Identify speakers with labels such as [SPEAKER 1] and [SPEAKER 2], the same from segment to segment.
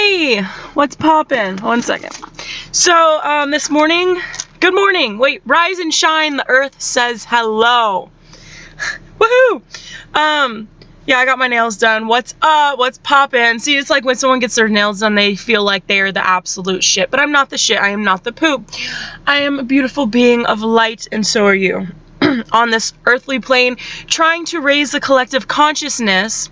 [SPEAKER 1] Hey, what's poppin'? One second. So, this morning, good morning. Wait, rise and shine. The earth says hello. Woohoo! Yeah, I got my nails done. What's up? What's poppin'? See, it's like when someone gets their nails done, they feel like they are the absolute shit. But I'm not the shit. I am not the poop. I am a beautiful being of light, and so are you. On this earthly plane, trying to raise the collective consciousness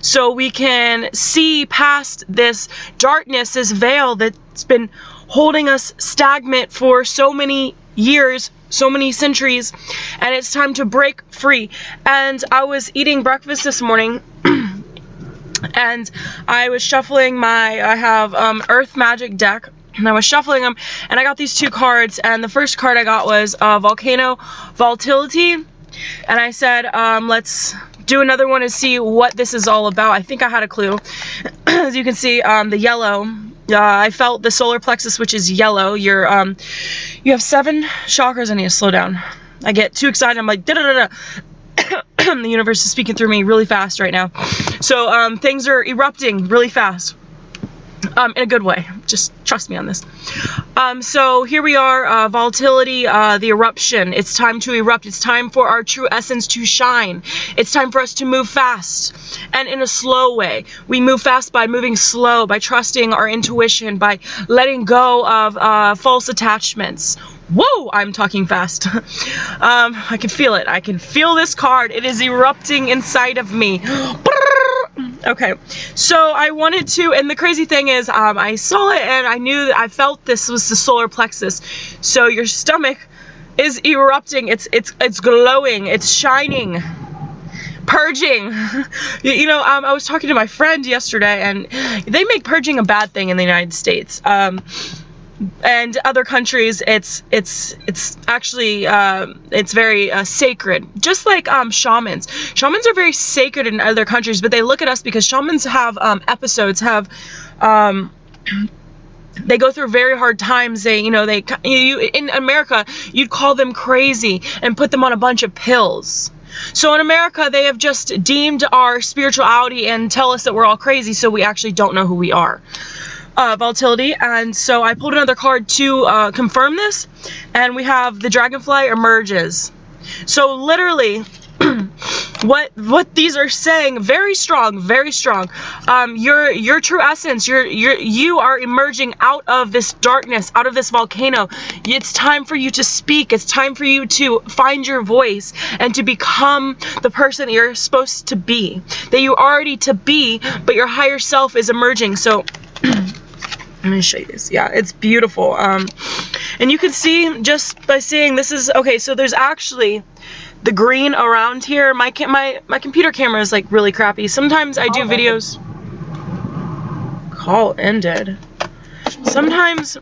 [SPEAKER 1] so we can see past this darkness, this veil that's been holding us stagnant for so many years, so many centuries, and it's time to break free. And I was eating breakfast this morning and I was shuffling I have Earth Magic deck, and I was shuffling them, and I got these two cards, and the first card I got was Volcano Volatility, and I said, let's do another one and see what this is all about. I think I had a clue. As you can see, the yellow, I felt the solar plexus, which is yellow. You have 7 chakras. I need to slow down. I get too excited. I'm like, da-da-da-da. The universe is speaking through me really fast right now. So things are erupting really fast. In a good way. Just trust me on this. So here we are, volatility, the eruption. It's time to erupt. It's time for our true essence to shine. It's time for us to move fast, and in a slow way. We move fast by moving slow, by trusting our intuition, by letting go of false attachments. Whoa, I'm talking fast. I can feel it. I can feel this card. It is erupting inside of me. Okay, so I wanted to, and the crazy thing is, I saw it and I knew that I felt this was the solar plexus. So your stomach is erupting. It's glowing. It's shining. Purging. You know, I was talking to my friend yesterday, and they make purging a bad thing in the United States. And other countries, it's actually it's very sacred, just like shamans. Shamans are very sacred in other countries, but they look at us because shamans have they go through very hard times. They, you know, in America, you'd call them crazy and put them on a bunch of pills. So in America, they have just deemed our spirituality and tell us that we're all crazy, so we actually don't know who we are. Volatility, and so I pulled another card to confirm this, and we have the dragonfly emerges. So literally, what these are saying, very strong, very strong. Your true essence, you are emerging out of this darkness, out of this volcano. It's time for you to speak. It's time for you to find your voice and to become the person that you're supposed to be, that you already to be, but your higher self is emerging. So let me show you this. Yeah, it's beautiful. And you can see just by seeing this is okay. So there's actually the green around here. My computer camera is like really crappy. Sometimes I do videos. Call ended. Sometimes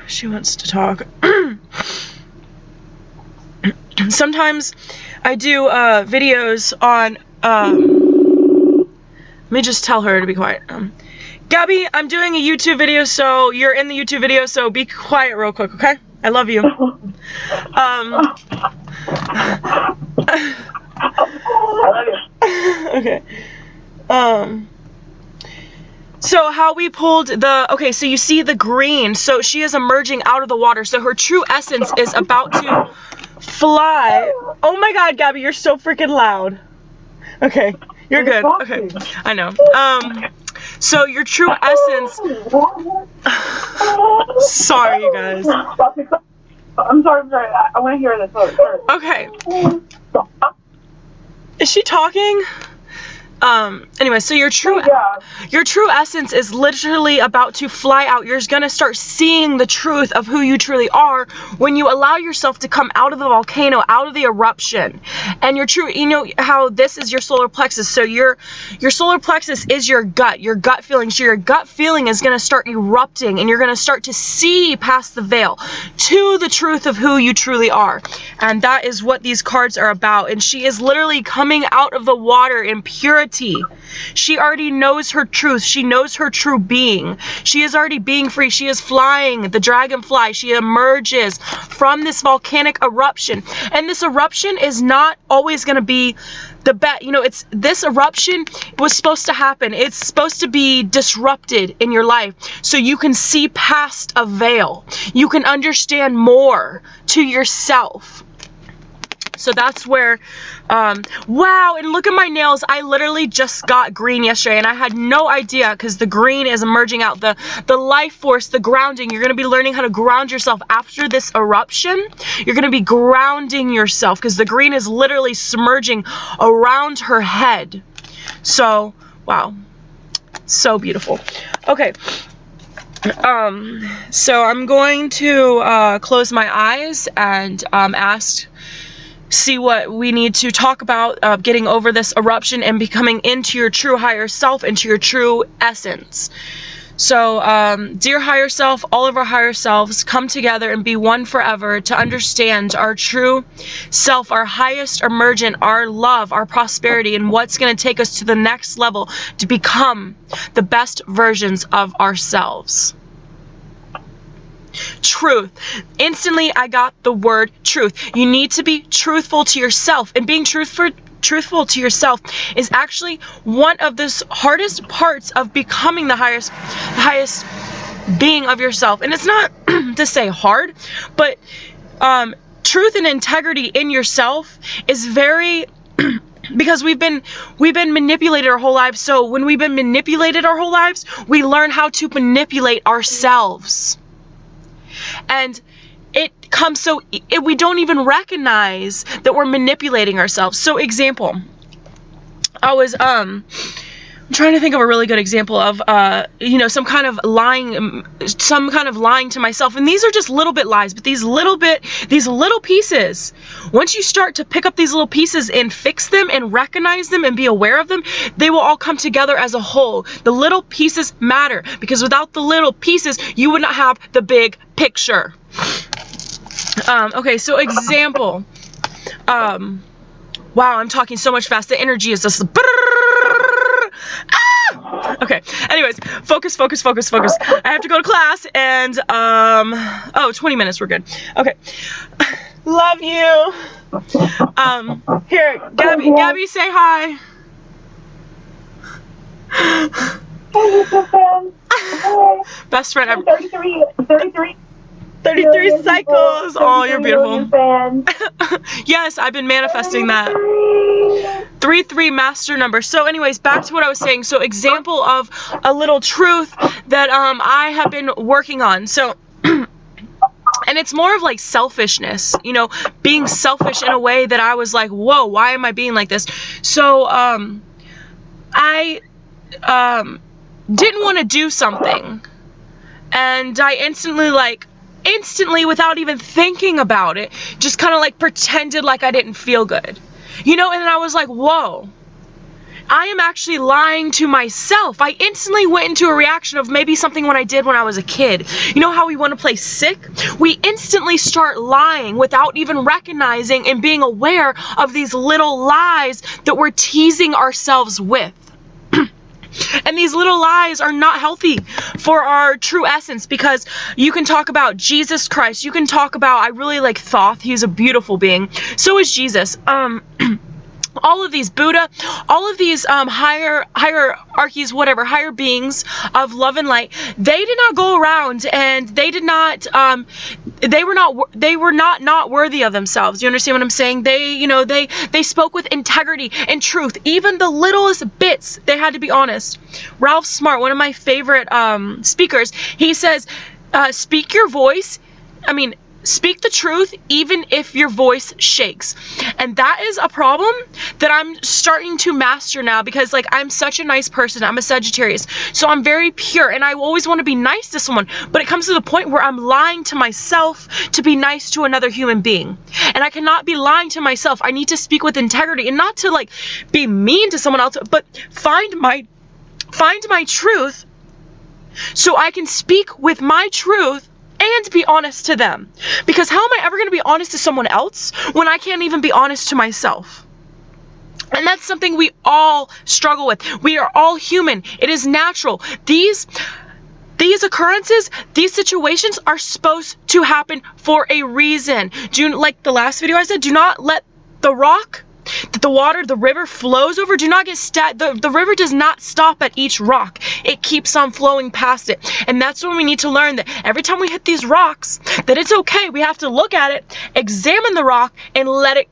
[SPEAKER 1] she wants to talk. Sometimes I do videos on let me just tell her to be quiet. Gabby, I'm doing a YouTube video, so you're in the YouTube video, so be quiet real quick, okay? I love you. Okay. So how we pulled okay, so you see the green, so she is emerging out of the water, so her true essence is about to fly. Oh my god, Gabby, you're so freaking loud. Okay. You're good. Okay. I know. So your true essence. Sorry, you guys.
[SPEAKER 2] I'm sorry. I want to hear this.
[SPEAKER 1] Okay. Is she talking? Anyway, so your true essence is literally about to fly out. You're gonna start seeing the truth of who you truly are when you allow yourself to come out of the volcano, out of the eruption. And your true, you know how this is your solar plexus. So your solar plexus is your gut feeling. So your gut feeling is gonna start erupting, and you're gonna start to see past the veil to the truth of who you truly are. And that is what these cards are about. And she is literally coming out of the water in purity. She already knows her truth. She knows her true being. She is already being free. She is flying the dragonfly. She emerges from this volcanic eruption. And this eruption is not always going to be it's this eruption was supposed to happen. It's supposed to be disrupted in your life so you can see past a veil. You can understand more to yourself. So that's where, wow, and look at my nails. I literally just got green yesterday, and I had no idea, because the green is emerging out, the life force, the grounding. You're going to be learning how to ground yourself after this eruption. You're going to be grounding yourself, because the green is literally submerging around her head. So, wow, so beautiful. Okay. So I'm going to close my eyes and see what we need to talk about, getting over this eruption and becoming into your true higher self, into your true essence. So, dear higher self, all of our higher selves come together and be one forever to understand our true self, our highest emergent, our love, our prosperity, and what's going to take us to the next level to become the best versions of ourselves. Truth. Instantly, I got the word truth. You need to be truthful to yourself, and being truthful to yourself is actually one of the hardest parts of becoming the highest being of yourself. And it's not to say hard, but truth and integrity in yourself is very because we've been manipulated our whole lives. So when we've been manipulated our whole lives, we learn how to manipulate ourselves. And it comes so we don't even recognize that we're manipulating ourselves. So example, I was I'm trying to think of a really good example of some kind of lying to myself. And these are just little bit lies, but these little pieces, once you start to pick up these little pieces and fix them and recognize them and be aware of them, they will all come together as a whole. The little pieces matter, because without the little pieces, you would not have the big picture. Okay, so example. Wow, I'm talking so much fast. The energy is just. Okay, anyways, focus. I have to go to class, and 20 minutes, we're good. Okay. Love you. Here, Gabby, say hi. Best friend ever. 33 cycles. Oh, you're beautiful. Yes, I've been manifesting that. 33 master number. So anyways, back to what I was saying. So example of a little truth that I have been working on. So and it's more of like selfishness, being selfish in a way that I was like, whoa, why am I being like this? So I didn't want to do something, and I instantly, without even thinking about it, just kind of like pretended like I didn't feel good, and then I was like, whoa, I am actually lying to myself. I instantly went into a reaction of maybe something when I was a kid. You know how we want to play sick? We instantly start lying without even recognizing and being aware of these little lies that we're teasing ourselves with. And these little lies are not healthy for our true essence, because you can talk about Jesus Christ. You can talk about, I really like Thoth. He's a beautiful being. So is Jesus. All of these Buddha, all of these hierarchies, whatever, higher beings of love and light, they did not go around and they did not, they were not worthy of themselves. You understand what I'm saying? They spoke with integrity and truth. Even the littlest bits, they had to be honest. Ralph Smart, one of my favorite speakers, he says, speak the truth even if your voice shakes. And that is a problem that I'm starting to master now, because I'm such a nice person. I'm a Sagittarius, so I'm very pure, and I always want to be nice to someone, but it comes to the point where I'm lying to myself to be nice to another human being. And I cannot be lying to myself. I need to speak with integrity, and not to be mean to someone else, but find my truth, so I can speak with my truth and be honest to them. Because how am I ever going to be honest to someone else when I can't even be honest to myself? And that's something we all struggle with. We are all human. It is natural. These occurrences, these situations are supposed to happen for a reason. Like the last video I said, do not let the rock that the river flows over. Do not get the river does not stop at each rock. It keeps on flowing past it. And that's when we need to learn that every time we hit these rocks, that it's okay. We have to look at it, examine the rock, and let it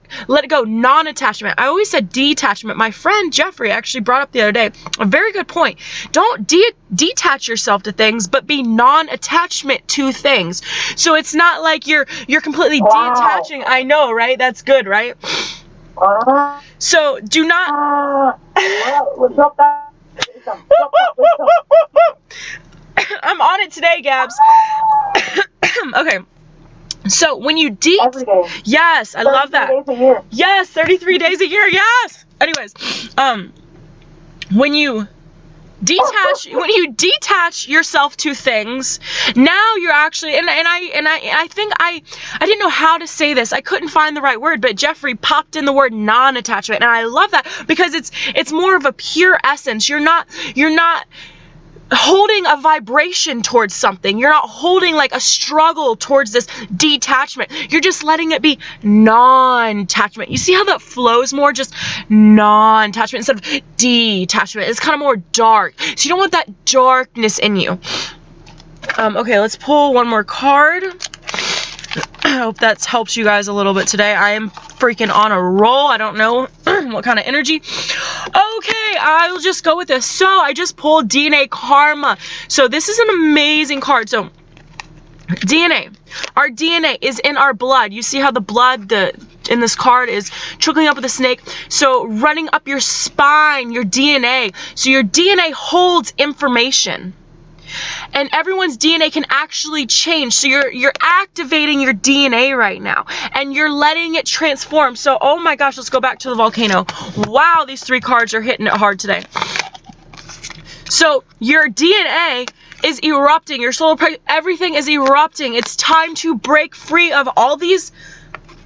[SPEAKER 1] go. Non-attachment. I always said detachment. My friend Jeffrey actually brought up the other day a very good point. Don't detach yourself to things, but be non-attachment to things. So it's not like you're completely detaching. I know, right? That's good, right? So do not. I'm on it today, Gabs. Okay. So when you
[SPEAKER 2] Every day.
[SPEAKER 1] yes, I love that.
[SPEAKER 2] 33 days a year.
[SPEAKER 1] Yes, 33 days a year. Yes. Anyways, when you detach yourself to things, now you're actually, and I think I didn't know how to say this. I couldn't find the right word, but Jeffrey popped in the word non-attachment, and I love that because it's more of a pure essence. You're not holding a vibration towards something. You're not holding like a struggle towards this detachment. You're just letting it be non-attachment. You see how that flows more? Just non-attachment instead of detachment. It's kind of more dark. So you don't want that darkness in you. Okay, let's pull one more card. I hope that's helped you guys a little bit today. I am freaking on a roll. I don't know what kind of energy. Okay, I'll just go with this. So I just pulled DNA Karma. So this is an amazing card. So DNA. Our DNA is in our blood. You see how the blood in this card is trickling up with a snake. So running up your spine, your DNA. So your DNA holds information. And everyone's DNA can actually change. So you're activating your DNA right now. And you're letting it transform. So, oh my gosh, let's go back to the volcano. Wow, these 3 cards are hitting it hard today. So your DNA is erupting. Your solar plexus, everything is erupting. It's time to break free of all these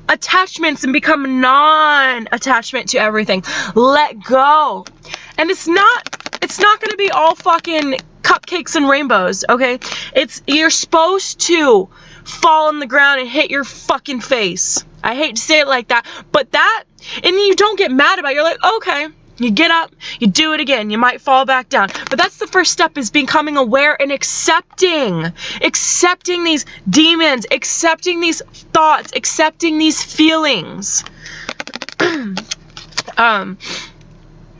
[SPEAKER 1] attachments and become non-attachment to everything. Let go. And it's not going to be all fucking cupcakes and rainbows, okay? You're supposed to fall on the ground and hit your fucking face. I hate to say it like that, but and you don't get mad about it. You're like, okay. You get up, you do it again. You might fall back down. But that's the first step, is becoming aware and accepting these demons, accepting these thoughts, accepting these feelings.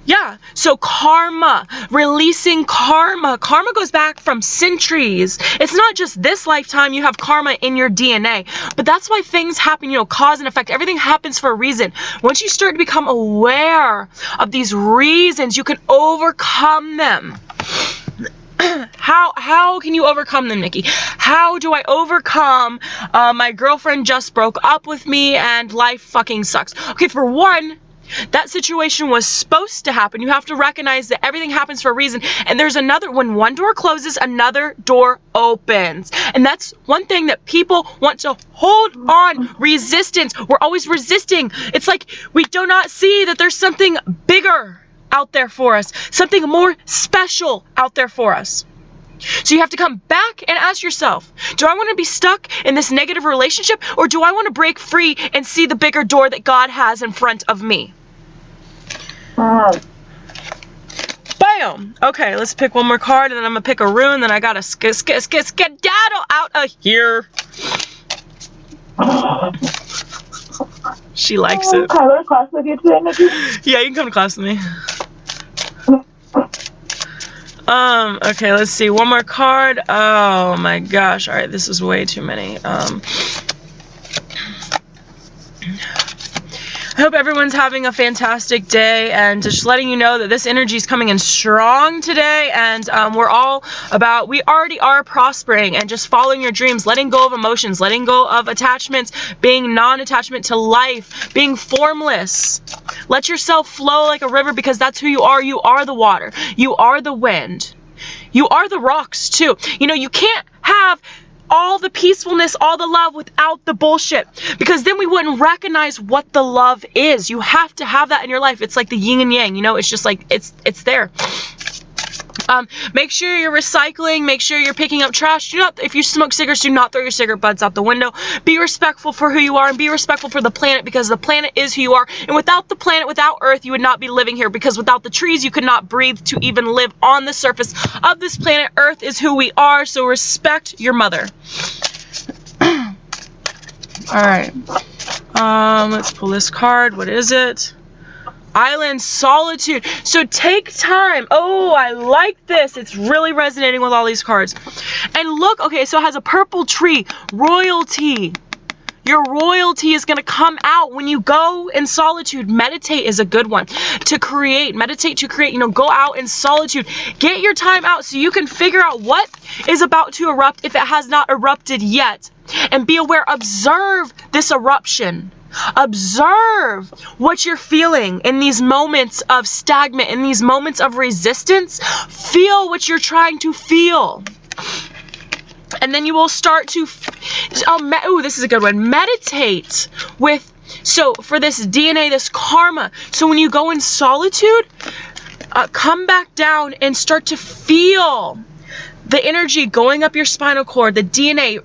[SPEAKER 1] Yeah, so karma, releasing karma. Karma goes back from centuries. It's not just this lifetime you have karma in your DNA, but that's why things happen, cause and effect. Everything happens for a reason. Once you start to become aware of these reasons, you can overcome them. How can you overcome them, Nikki? How do I overcome my girlfriend just broke up with me and life fucking sucks? Okay, for one, that situation was supposed to happen. You have to recognize that everything happens for a reason. And when one door closes, another door opens. And that's one thing that people want to hold on. Resistance. We're always resisting. It's like we do not see that there's something bigger out there for us. Something more special out there for us. So you have to come back and ask yourself, do I want to be stuck in this negative relationship, or do I want to break free and see the bigger door that God has in front of me? Bam! Okay, let's pick one more card, and then I'm going to pick a rune, then I got to skedaddle out of here. She likes it.
[SPEAKER 2] Can I go to class with you today, Nikki?
[SPEAKER 1] Yeah, you can come to class with me. Okay, let's see. One more card. Oh my gosh. Alright, this is way too many. I hope everyone's having a fantastic day, and just letting you know that this energy is coming in strong today, and we already are prospering, and just following your dreams, letting go of emotions, letting go of attachments, being non-attachment to life, being formless. Let yourself flow like a river, because that's who you are. You are the water. You are the wind. You are the rocks too. You can't have all the peacefulness, all the love without the bullshit, because then we wouldn't recognize what the love is. You have to have that in your life. It's like the yin and yang, it's just like it's there. Make sure you're recycling. Make sure you're picking up trash. If you smoke cigarettes, do not throw your cigarette butts out the window. Be respectful for who you are and be respectful for the planet, because the planet is who you are. And without the planet, without Earth, you would not be living here, because without the trees, you could not breathe to even live on the surface of this planet. Earth is who we are, so respect your mother. All right. Let's pull this card. What is it? Island Solitude. So take time. Oh, I like this. It's really resonating with all these cards. And look, okay, so it has a purple tree. Royalty. Your royalty is going to come out when you go in solitude. Meditate is a good one. To create. Meditate to create. Go out in solitude. Get your time out so you can figure out what is about to erupt if it has not erupted yet. And be aware. Observe this eruption. Observe what you're feeling in these moments of stagnant, in these moments of resistance. Feel what you're trying to feel. And then you will start to, this is a good one. Meditate with, so for this DNA, this karma. So when you go in solitude, come back down and start to feel the energy going up your spinal cord, the DNA.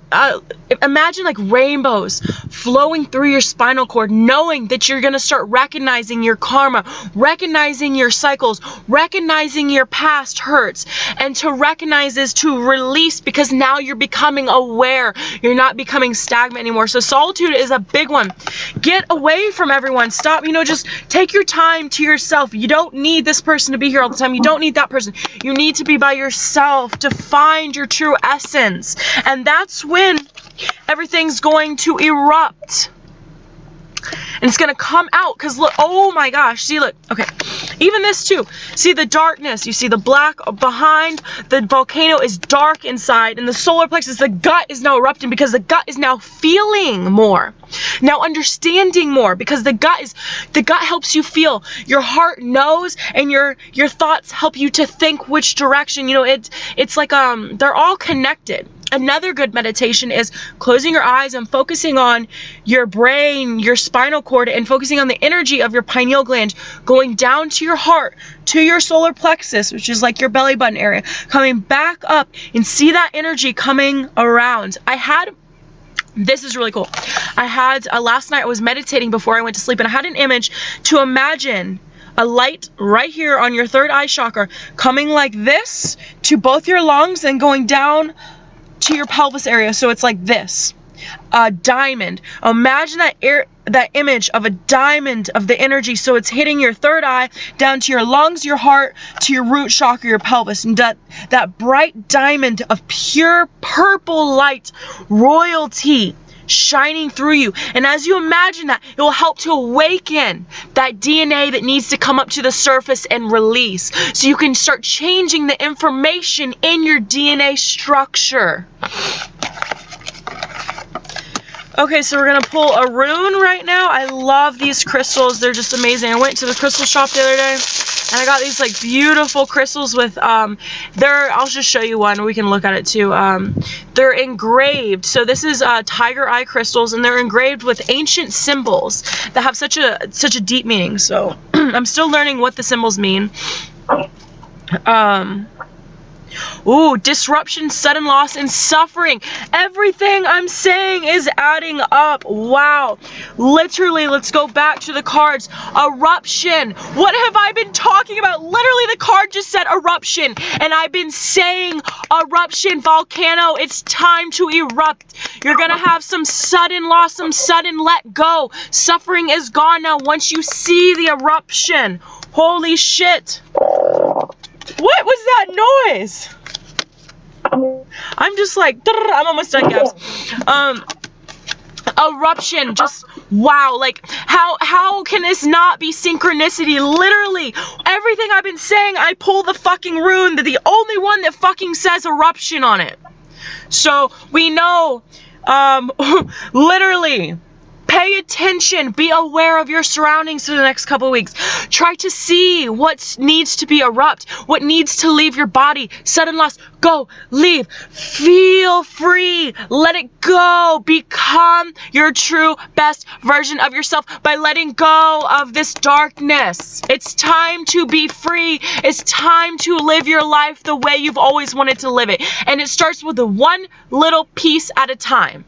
[SPEAKER 1] Imagine like rainbows flowing through your spinal cord, knowing that you're going to start recognizing your karma, recognizing your cycles, recognizing your past hurts. And to recognize is to release, because now you're becoming aware. You're not becoming stagnant anymore. So solitude is a big one. Get away from everyone. Stop, just take your time to yourself. You don't need this person to be here all the time. You don't need that person. You need to be by yourself to find your true essence. And that's when everything's going to erupt. And it's going to come out, because look, oh my gosh, see, look, okay, even this too, see the darkness, you see the black behind, the volcano is dark inside, and the solar plexus, the gut is now erupting, because the gut is now feeling more, now understanding more, because the gut helps you feel, your heart knows, and your thoughts help you to think which direction, it's like, they're all connected. Another good meditation is closing your eyes and focusing on your brain, your spinal cord, and focusing on the energy of your pineal gland, going down to your heart, to your solar plexus, which is like your belly button area, coming back up, and see that energy coming around. This is really cool. Last night I was meditating before I went to sleep, and I had an image to imagine a light right here on your third eye chakra coming like this to both your lungs and going down to your pelvis area. So it's like this, a diamond. Imagine that image of a diamond of the energy. So it's hitting your third eye down to your lungs, your heart, to your root chakra, your pelvis, and that bright diamond of pure purple light, royalty shining through you. And as you imagine that, it will help to awaken that DNA that needs to come up to the surface and release, so you can start changing the information in your DNA structure. Okay, so we're going to pull a rune right now. I love these crystals. They're just amazing. I went to the crystal shop the other day, and I got these like beautiful crystals with, I'll just show you one. We can look at it too. They're engraved. So this is tiger eye crystals, and they're engraved with ancient symbols that have such a deep meaning. So I'm still learning what the symbols mean. Ooh, disruption, sudden loss, and suffering. Everything I'm saying is adding up. Wow. Literally, let's go back to the cards. Eruption. What have I been talking about? Literally, the card just said eruption. And I've been saying eruption, volcano. It's time to erupt. You're going to have some sudden loss, some sudden let go. Suffering is gone now once you see the eruption. Holy shit. What was that noise? I'm just like, I'm almost done, guys. Eruption, just wow. Like, how can this not be synchronicity? Literally, everything I've been saying, I pull the fucking rune, the only one that fucking says eruption on it. So we know, literally, pay Pay attention. Be aware of your surroundings for the next couple of weeks. Try to see what needs to be erupt, what needs to leave your body. Sudden loss, go, leave. Feel free. Let it go. Become your true best version of yourself by letting go of this darkness. It's time to be free. It's time to live your life the way you've always wanted to live it. And it starts with one little piece at a time.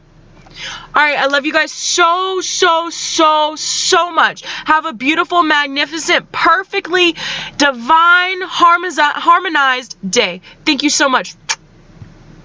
[SPEAKER 1] All right, I love you guys so, so, so, so much. Have a beautiful, magnificent, perfectly divine, harmonized day. Thank you so much.